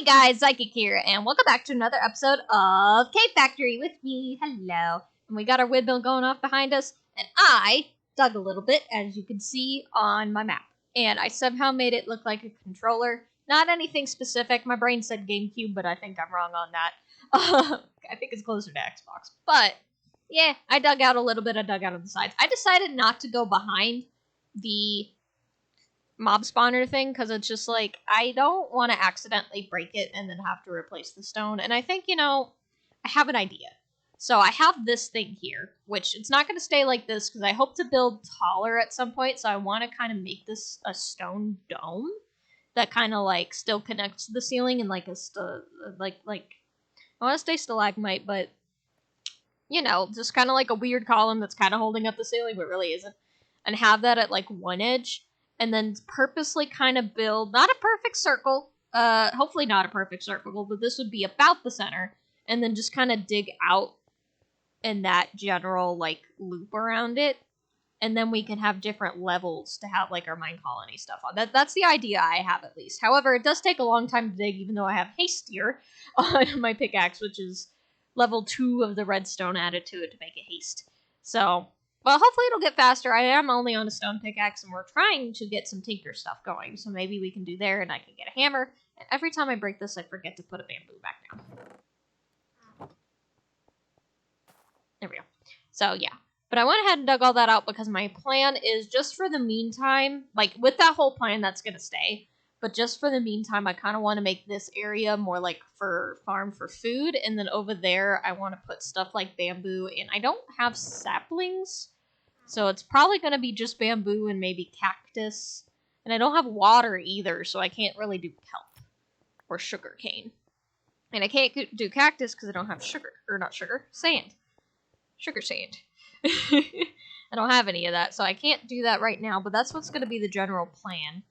guys, Psychic here, and welcome back to another episode of Cave Factory with me. Hello. And we got our windmill going off behind us, and I dug a little bit, as you can see on my map. And I somehow made it look like a controller. Not anything specific. My brain said GameCube, but I think I'm wrong on that. I think it's closer to Xbox. But, yeah, I dug out a little bit. I dug out on the sides. I decided not to go behind the mob spawner thing, because it's just like, I don't want to accidentally break it and then have to replace the stone. And I think, I have an idea. So I have this thing here, which it's not going to stay like this, because I hope to build taller at some point, so I want to kind of make this a stone dome that kind of, like, still connects to the ceiling and, like, I want to stay stalagmite, but, just kind of like a weird column that's kind of holding up the ceiling, but really isn't. And have that at, like, one edge. And then purposely kind of build, not a perfect circle, hopefully not a perfect circle, but this would be about the center, and then just kind of dig out in that general, like, loop around it, and then we can have different levels to have, like, our mine colony stuff on. That's the idea I have, at least. However, it does take a long time to dig, even though I have haste here on my pickaxe, which is level 2 of the redstone added to it to make it haste. So, well, hopefully it'll get faster. I am only on a stone pickaxe, and we're trying to get some tinker stuff going, so maybe we can do there, and I can get a hammer. And every time I break this, I forget to put a bamboo back down. There we go. So, yeah. But I went ahead and dug all that out because my plan is just for the meantime, like, with that whole plan, that's going to stay. But just for the meantime, I kind of want to make this area more like for farm for food. And then over there, I want to put stuff like bamboo. And I don't have saplings, so it's probably going to be just bamboo and maybe cactus. And I don't have water either, so I can't really do kelp or sugar cane. And I can't do cactus because I don't have sugar. Or not sugar, sand. Sugar sand. I don't have any of that, so I can't do that right now. But that's what's going to be the general plan.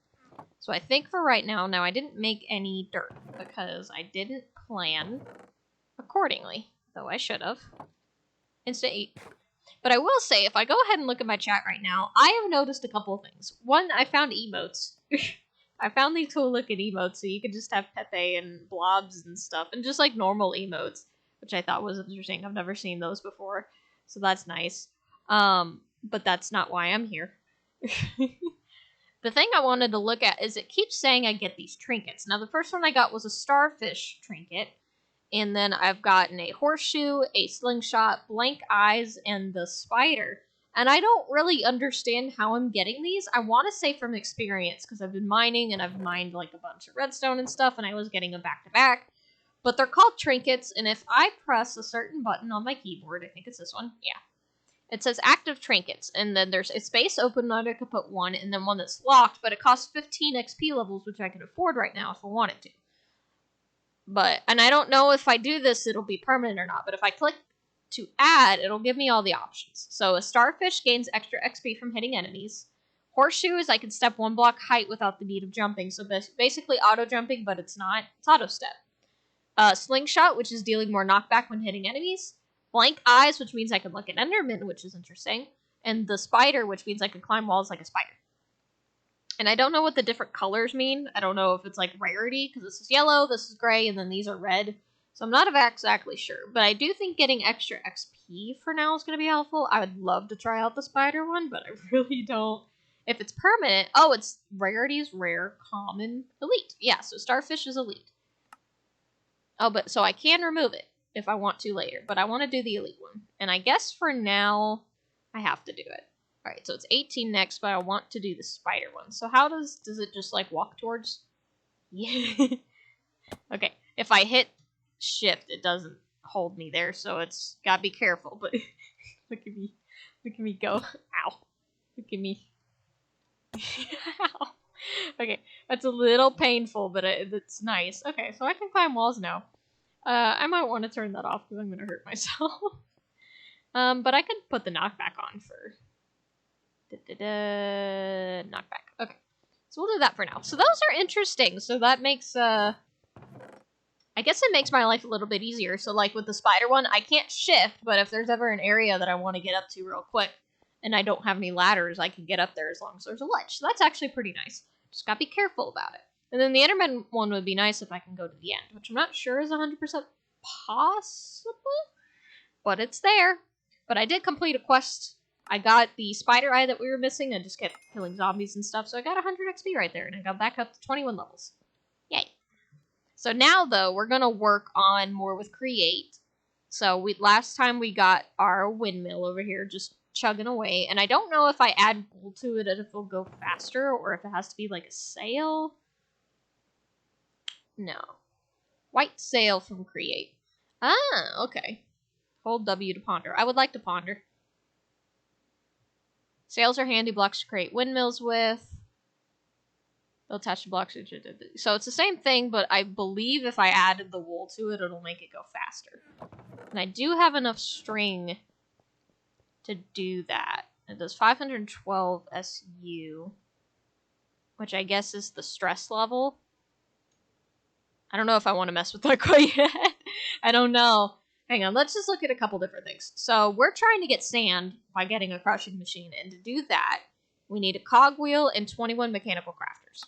So I think for right now, I didn't make any dirt because I didn't plan accordingly, though I should have. Instant 8. But I will say, if I go ahead and look at my chat right now, I have noticed a couple of things. One, I found emotes. I found these cool looking emotes, so you could just have Pepe and blobs and stuff, and just like normal emotes, which I thought was interesting. I've never seen those before, so that's nice. But that's not why I'm here. The thing I wanted to look at is it keeps saying I get these trinkets. Now, the first one I got was a starfish trinket. And then I've gotten a horseshoe, a slingshot, blank eyes, and the spider. And I don't really understand how I'm getting these. I want to say from experience, because I've been mining, and I've mined like a bunch of redstone and stuff, and I was getting them back to back. But they're called trinkets, and if I press a certain button on my keyboard, I think it's this one, yeah. It says active trinkets, and then there's a space open that I could put one, and then one that's locked, but it costs 15 XP levels, which I can afford right now if I wanted to. And I don't know if I do this, it'll be permanent or not, but if I click to add, it'll give me all the options. So a starfish gains extra XP from hitting enemies. Horseshoes, I can step 1 block height without the need of jumping, so basically auto-jumping, but it's not. It's auto-step. Slingshot, which is dealing more knockback when hitting enemies. Blank eyes, which means I can look at Enderman, which is interesting. And the spider, which means I can climb walls like a spider. And I don't know what the different colors mean. I don't know if it's like rarity, because this is yellow, this is gray, and then these are red. So I'm not exactly sure. But I do think getting extra XP for now is going to be helpful. I would love to try out the spider one, but I really don't. If it's permanent, oh, it's rarities, rare, common, elite. Yeah, so starfish is elite. Oh, but so I can remove it if I want to later, but I want to do the elite one. And I guess for now, I have to do it. Alright, so it's 18 next, but I want to do the spider one. So how does it just, like, walk towards? Yeah. Okay, if I hit shift, it doesn't hold me there, so it's gotta be careful, but look at me go. Ow. Look at me. Ow. Okay, that's a little painful, but it's nice. Okay, so I can climb walls now. I might want to turn that off because I'm going to hurt myself. But I could put the knockback on for... knockback. Okay. So we'll do that for now. So those are interesting. So that makes, I guess it makes my life a little bit easier. So like with the spider one, I can't shift, but if there's ever an area that I want to get up to real quick, and I don't have any ladders, I can get up there as long as there's a ledge. So that's actually pretty nice. Just gotta be careful about it. And then the intermittent one would be nice if I can go to the end, which I'm not sure is 100% possible, but it's there. But I did complete a quest. I got the spider eye that we were missing. I just kept killing zombies and stuff, so I got 100 XP right there, and I got back up to 21 levels. Yay. So now, though, we're going to work on more with Create. So last time we got our windmill over here just chugging away, and I don't know if I add wool to it if it'll go faster, or if it has to be like a sail. No. White sail from Create. Ah, okay. Hold W to ponder. I would like to ponder. Sails are handy blocks to create windmills with. They'll attach to blocks. So it's the same thing, but I believe if I added the wool to it, it'll make it go faster. And I do have enough string to do that. It does 512 SU, which I guess is the stress level. I don't know if I want to mess with that quite yet. I don't know. Hang on, let's just look at a couple different things. So we're trying to get sand by getting a crushing machine, and to do that, we need a cog wheel and 21 mechanical crafters.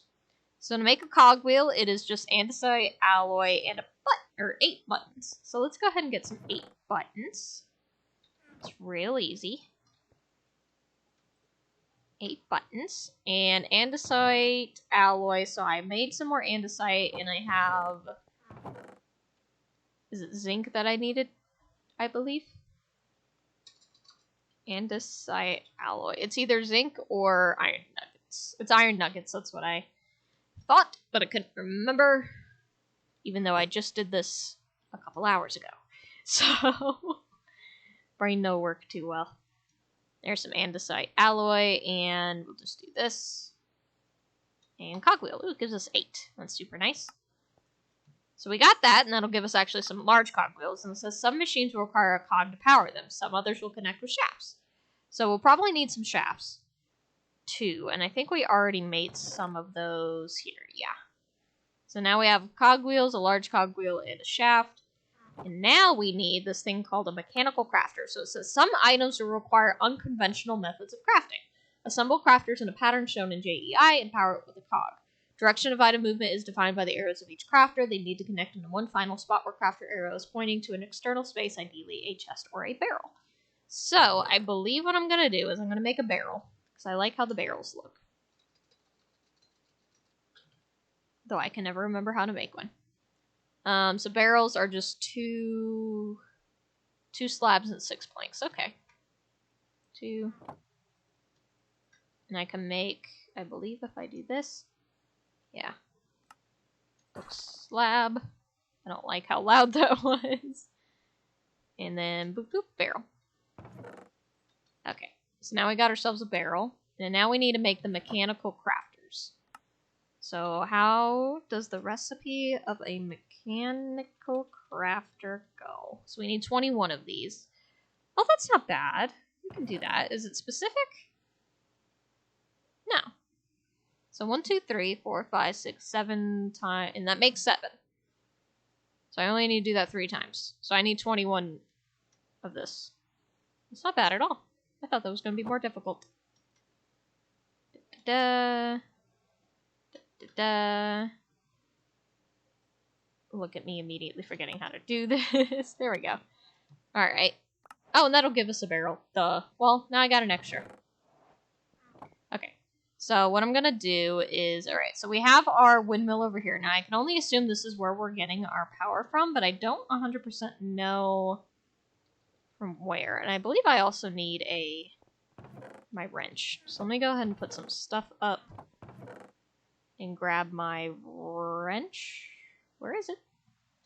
So to make a cog wheel, it is just andesite, alloy, and 8 buttons. So let's go ahead and get some 8 buttons. It's real easy. 8 buttons. And andesite, alloy. So I made some more andesite, and I have... Is it zinc that I needed? I believe. Andesite, alloy. It's either zinc or iron nuggets. It's iron nuggets, that's what I thought, but I couldn't remember. Even though I just did this a couple hours ago. So, brain no work too well. There's some andesite alloy, and we'll just do this. And cog wheel. Ooh, it gives us 8. That's super nice. So we got that, and that'll give us actually some large cog wheels. And it says some machines will require a cog to power them. Some others will connect with shafts. So we'll probably need some shafts, too. And I think we already made some of those here. Yeah. So now we have cog wheels, a large cog wheel, and a shaft. And now we need this thing called a mechanical crafter. So it says some items will require unconventional methods of crafting. Assemble crafters in a pattern shown in JEI and power it with a cog. Direction of item movement is defined by the arrows of each crafter. They need to connect into one final spot where crafter arrow is pointing to an external space, ideally a chest or a barrel. So, I believe what I'm going to do is I'm going to make a barrel, because I like how the barrels look. Though I can never remember how to make one. So barrels are just two slabs and 6 planks. Okay. 2. And I can make, I believe if I do this, yeah. Slab. I don't like how loud that was. And then boop boop, barrel. Okay, so now we got ourselves a barrel. And now we need to make the mechanical crafters. So how does the recipe of a mechanical crafter go? So we need 21 of these. Oh, that's not bad. We can do that. Is it specific? No. So 1, 2, 3, 4, 5, 6, 7 times, and that makes 7. So I only need to do that 3 times. So I need 21 of this. It's not bad at all. I thought that was going to be more difficult. Da, da, da. Look at me immediately forgetting how to do this. There we go. Alright. Oh, and that'll give us a barrel. Duh. Well, now I got an extra. Okay. So what I'm going to do is, alright, so we have our windmill over here. Now I can only assume this is where we're getting our power from, but I don't 100% know from where. And I believe I also need my wrench. So let me go ahead and put some stuff up and grab my wrench. Where is it?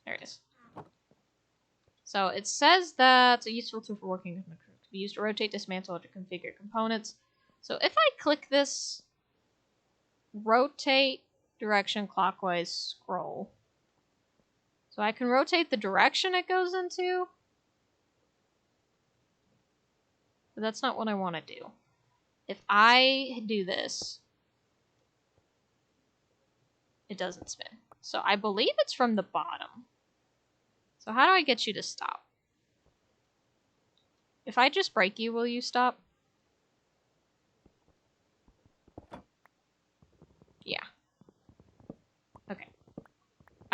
There it is. So it says that it's a useful tool for working with materials. It can be used to rotate, dismantle, or to configure components. So if I click this, rotate direction clockwise scroll. So I can rotate the direction it goes into. But that's not what I want to do. If I do this, it doesn't spin. So I believe it's from the bottom. So how do I get you to stop? If I just break you, will you stop? Yeah.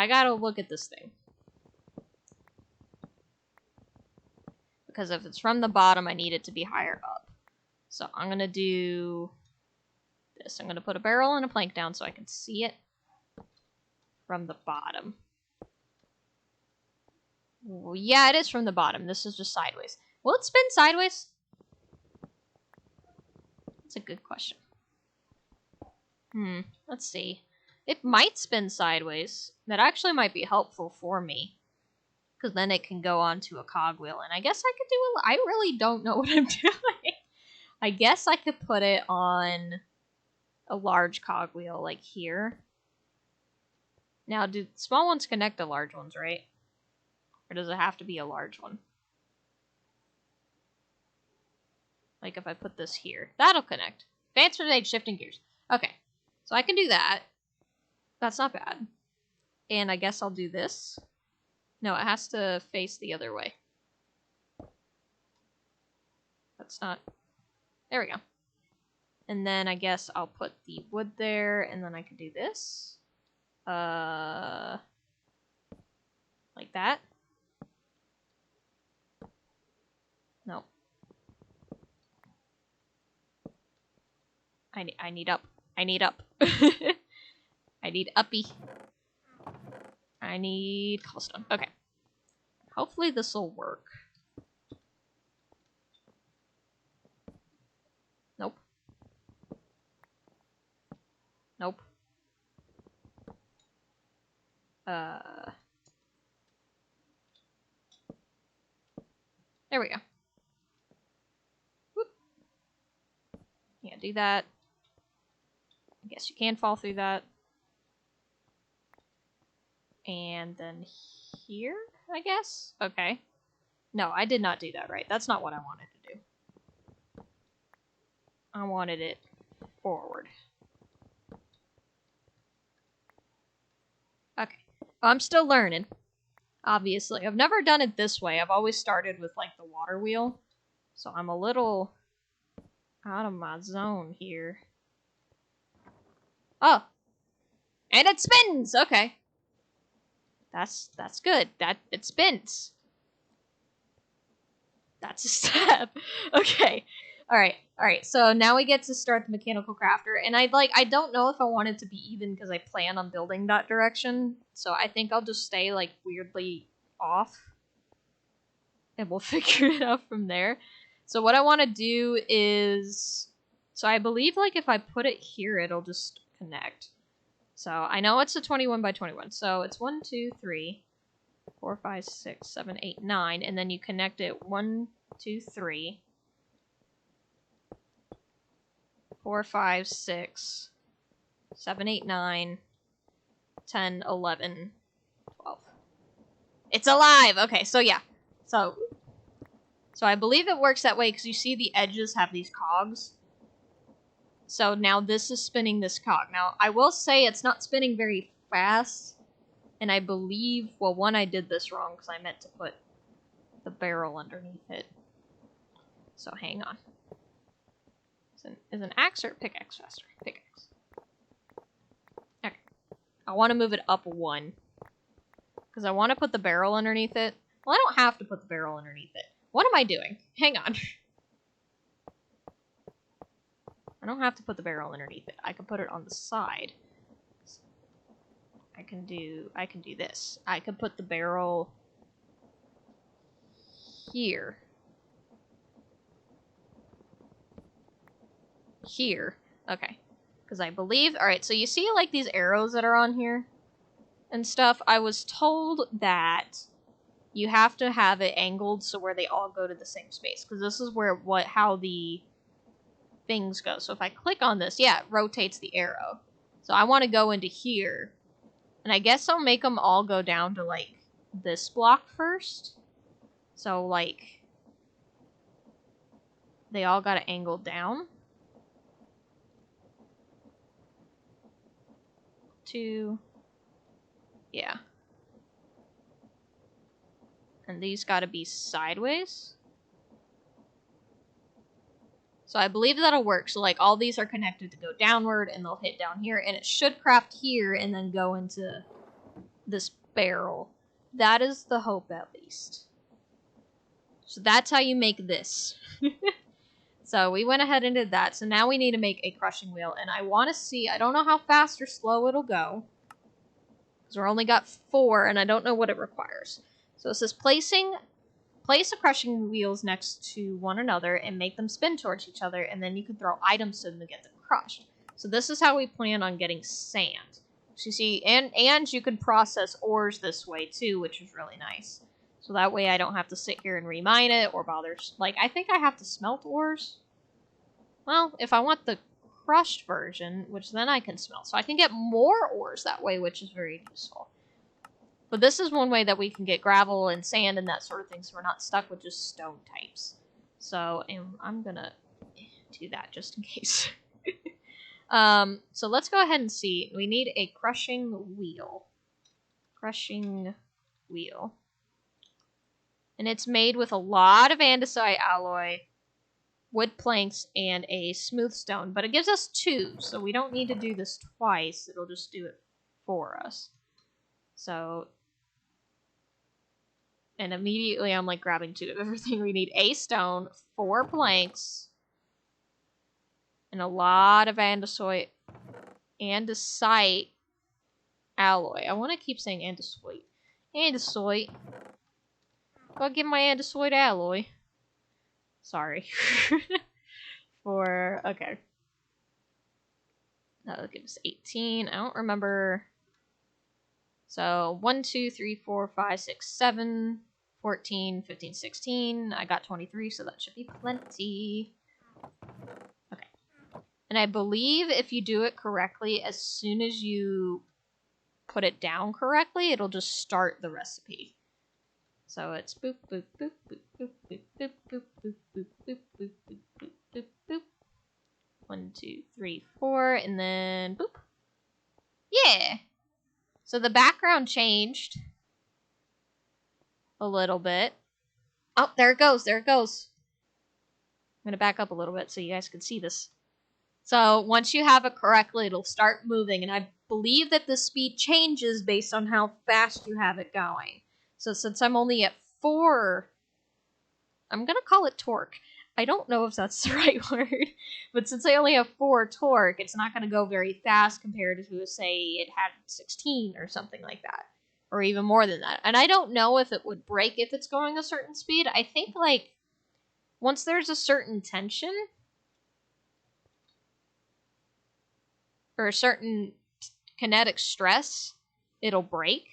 I gotta look at this thing. Because if it's from the bottom, I need it to be higher up. So I'm gonna do this. I'm gonna put a barrel and a plank down so I can see it from the bottom. Well, yeah, it is from the bottom. This is just sideways. Will it spin sideways? That's a good question. Let's see. It might spin sideways. That actually might be helpful for me. Because then it can go onto a cogwheel. And I guess I could do I really don't know what I'm doing. I guess I could put it on a large cogwheel, like here. Now, do small ones connect to large ones, right? Or does it have to be a large one? Like if I put this here. That'll connect. Advanced grenade, shifting gears. Okay. So I can do that. That's not bad. And I guess I'll do this. No, it has to face the other way. That's not... There we go. And then I guess I'll put the wood there, and then I can do this. Like that. No. I need up. I need up. I need uppy. I need cobblestone. Okay. Hopefully this will work. Nope. Nope. There we go. Whoop. Yeah, do that. I guess you can fall through that. And then here, I guess? Okay. No, I did not do that right. That's not what I wanted to do. I wanted it forward. Okay. Well, I'm still learning. Obviously. I've never done it this way. I've always started with, like, the water wheel. So I'm a little out of my zone here. Oh! And it spins! Okay. That's good. It spins. That's a step. Okay. Alright. So now we get to start the mechanical crafter. And I don't know if I want it to be even because I plan on building that direction. So I think I'll just stay, like, weirdly off. And we'll figure it out from there. So what I want to do is... So I believe, like, if I put it here, it'll just connect. So I know it's a 21 by 21. So it's 1, 2, 3, 4, 5, 6, 7, 8, 9. And then you connect it 1, 2, 3, 4, 5, 6, 7, 8, 9, 10, 11, 12. It's alive! Okay, so yeah. So I believe it works that way because you see the edges have these cogs. So now this is spinning this cog. Now, I will say it's not spinning very fast. And I believe, well, one, I did this wrong because I meant to put the barrel underneath it. So hang on. Is an axe or pickaxe faster? Pickaxe. Okay. I want to move it up 1. Because I want to put the barrel underneath it. Well, I don't have to put the barrel underneath it. What am I doing? Hang on. I don't have to put the barrel underneath it. I can put it on the side. I can do this. I could put the barrel here. Here. Okay. Because I believe... Alright, so you see, like, these arrows that are on here? And stuff? I was told that you have to have it angled so where they all go to the same space. Because this is where how the things go. So if I click on this, yeah, it rotates the arrow. So I want to go into here. And I guess I'll make them all go down to, like, this block first. So, like, they all got to angle down. 2. Yeah. And these got to be sideways. So I believe that'll work. So, like, all these are connected to go downward, and they'll hit down here, and it should craft here and then go into this barrel. That is the hope, at least. So that's how you make this. So we went ahead and did that. So now we need to make a crushing wheel. And I want to see, I don't know how fast or slow it'll go. Because we're only got 4 and I don't know what it requires. So it says place the crushing wheels next to one another and make them spin towards each other. And then you can throw items to them to get them crushed. So this is how we plan on getting sand. So you see, and you can process ores this way too, which is really nice. So that way I don't have to sit here and remine it or bother. Like, I think I have to smelt ores. Well, if I want the crushed version, which then I can smelt. So I can get more ores that way, which is very useful. But this is one way that we can get gravel and sand and that sort of thing, so we're not stuck with just stone types. So, and I'm gonna do that just in case. So let's go ahead and see. We need a crushing wheel. Crushing wheel. And it's made with a lot of andesite alloy, wood planks, and a smooth stone. But it gives us 2, so we don't need to do this twice. It'll just do it for us. So, and immediately I'm like grabbing 2 of everything. We need a stone, 4 planks, and a lot of andesite alloy. I want to keep saying andesite. Andesite. Go give my andesite alloy. Sorry. Okay. That'll give us 18. I don't remember. So 1, 2, 3, 4, 5, 6, 7, 14, 15, 16. I got 23, so that should be plenty. Okay. And I believe if you do it correctly, as soon as you put it down correctly, it'll just start the recipe. So it's boop, boop, boop, boop, boop, boop, boop, boop, boop, boop, boop, boop, boop, boop, boop, boop. 1, 2, 3, 4, and then boop. Yeah! So the background changed a little bit. Oh, there it goes, there it goes. I'm going to back up a little bit so you guys can see this. So once you have it correctly, it'll start moving, and I believe that the speed changes based on how fast you have it going. So since I'm only at 4, I'm going to call it torque. I don't know if that's the right word, but since I only have 4 torque, it's not going to go very fast compared to, say, it had 16 or something like that. Or even more than that. And I don't know if it would break if it's going a certain speed. I think, like, once there's a certain tension, or a certain kinetic stress, it'll break.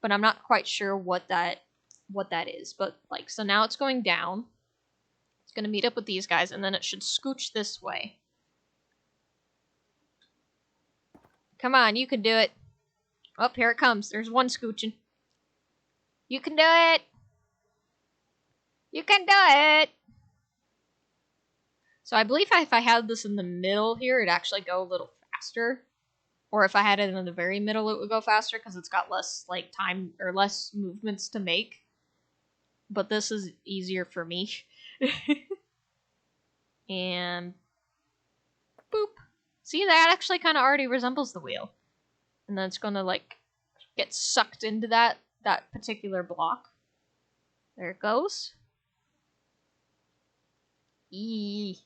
But I'm not quite sure what that is. But, like, so now it's going down. It's going to meet up with these guys, and then it should scooch this way. Come on, you can do it. Oh, here it comes. There's one scooching. You can do it! You can do it! So I believe if I had this in the middle here, it'd actually go a little faster. Or if I had it in the very middle, it would go faster, because it's got less, like, time, or less movements to make. But this is easier for me. And boop. See, that actually kind of already resembles the wheel. And then it's going to, like, get sucked into that particular block. There it goes. Eee.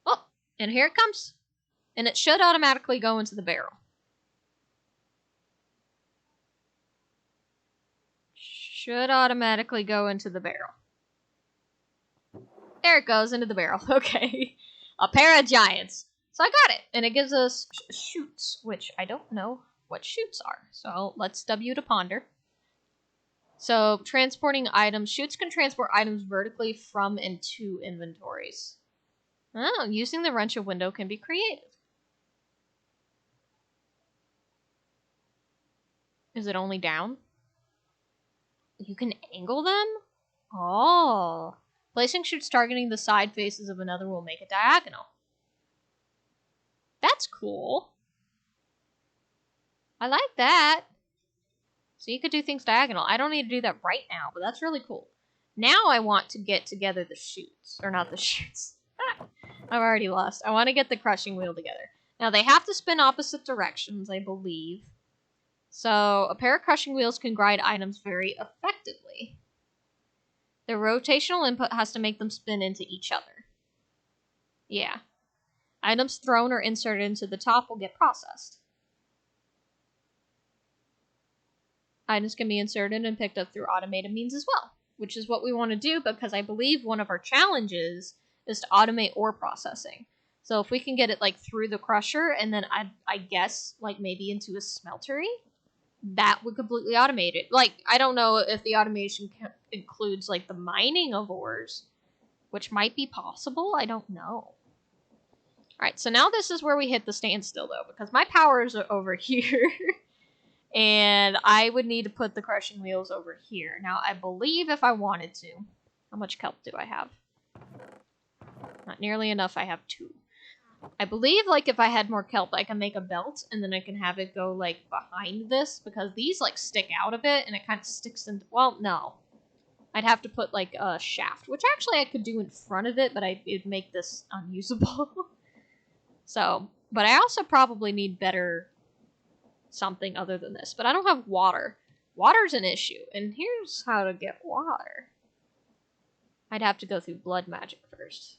Oh, and here it comes. And it should automatically go into the barrel. Should automatically go into the barrel. There it goes, into the barrel. Okay. A pair of giants. So I got it. And it gives us chutes, which I don't know what chutes are. So let's W to ponder. So transporting items. Chutes can transport items vertically from and to inventories. Oh, using the wrench window can be creative. Is it only down? You can angle them? Oh. Placing chutes targeting the side faces of another will make it diagonal. That's cool. I like that. So you could do things diagonal. I don't need to do that right now, but that's really cool. Now I want to get together the chutes. Or not the chutes. I've already lost. I want to get the crushing wheel together. Now they have to spin opposite directions, I believe. So, a pair of crushing wheels can grind items very effectively. The rotational input has to make them spin into each other. Yeah. Items thrown or inserted into the top will get processed. Items can be inserted and picked up through automated means as well, which is what we want to do because I believe one of our challenges is to automate ore processing. So if we can get it like through the crusher and then I guess like maybe into a smeltery, that would completely automate it. Like, I don't know if the automation includes like the mining of ores, which might be possible. I don't know. Alright, so now this is where we hit the standstill though, because my powers are over here. And I would need to put the crushing wheels over here. Now, I believe if I wanted to... How much kelp do I have? Not nearly enough. I have 2. I believe, like, if I had more kelp, I can make a belt, and then I can have it go, like, behind this, because these, like, stick out of it, and it kind of sticks in... Well, no. I'd have to put, like, a shaft, which actually I could do in front of it, but it'd make this unusable. So, but I also probably need better... something other than this, but I don't have water. Water's an issue, and here's how to get water. I'd have to go through blood magic first.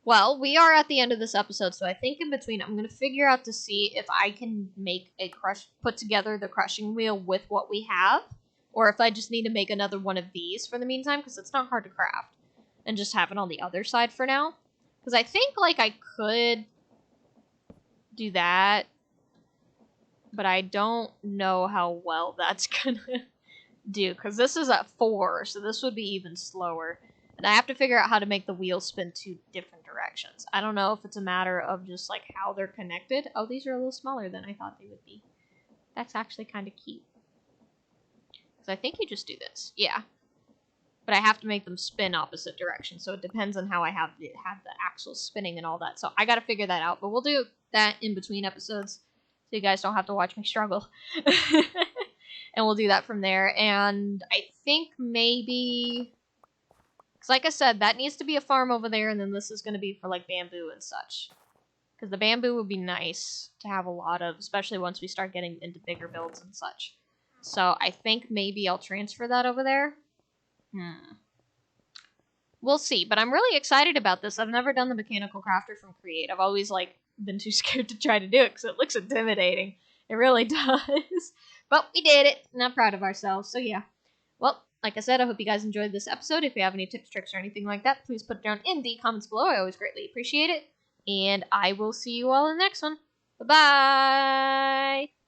Well, we are at the end of this episode, so I think in between I'm going to figure out to see if I can make a put together the crushing wheel with what we have, or if I just need to make another one of these for the meantime, because it's not hard to craft, and just have it on the other side for now. Because I think, like, I could do that, but I don't know how well that's gonna do, because this is at 4, so this would be even slower. And I have to figure out how to make the wheels spin 2 different directions. I don't know if it's a matter of just, like, how they're connected. Oh, these are a little smaller than I thought they would be. That's actually kind of cute. Because I think you just do this. Yeah. But I have to make them spin opposite directions, so it depends on how I have the axles spinning and all that. So I gotta figure that out, but we'll do that in between episodes, so you guys don't have to watch me struggle. And we'll do that from there, and I think maybe... Because like I said, that needs to be a farm over there, and then this is going to be for, like, bamboo and such. Because the bamboo would be nice to have a lot of, especially once we start getting into bigger builds and such. So I think maybe I'll transfer that over there. We'll see, but I'm really excited about this. I've never done the mechanical crafter from Create. I've always, like, been too scared to try to do it because it looks intimidating. It really does. But we did it, and I'm proud of ourselves, so yeah. Well, like I said, I hope you guys enjoyed this episode. If you have any tips, tricks, or anything like that, please put it down in the comments below. I always greatly appreciate it. And I will see you all in the next one. Bye-bye!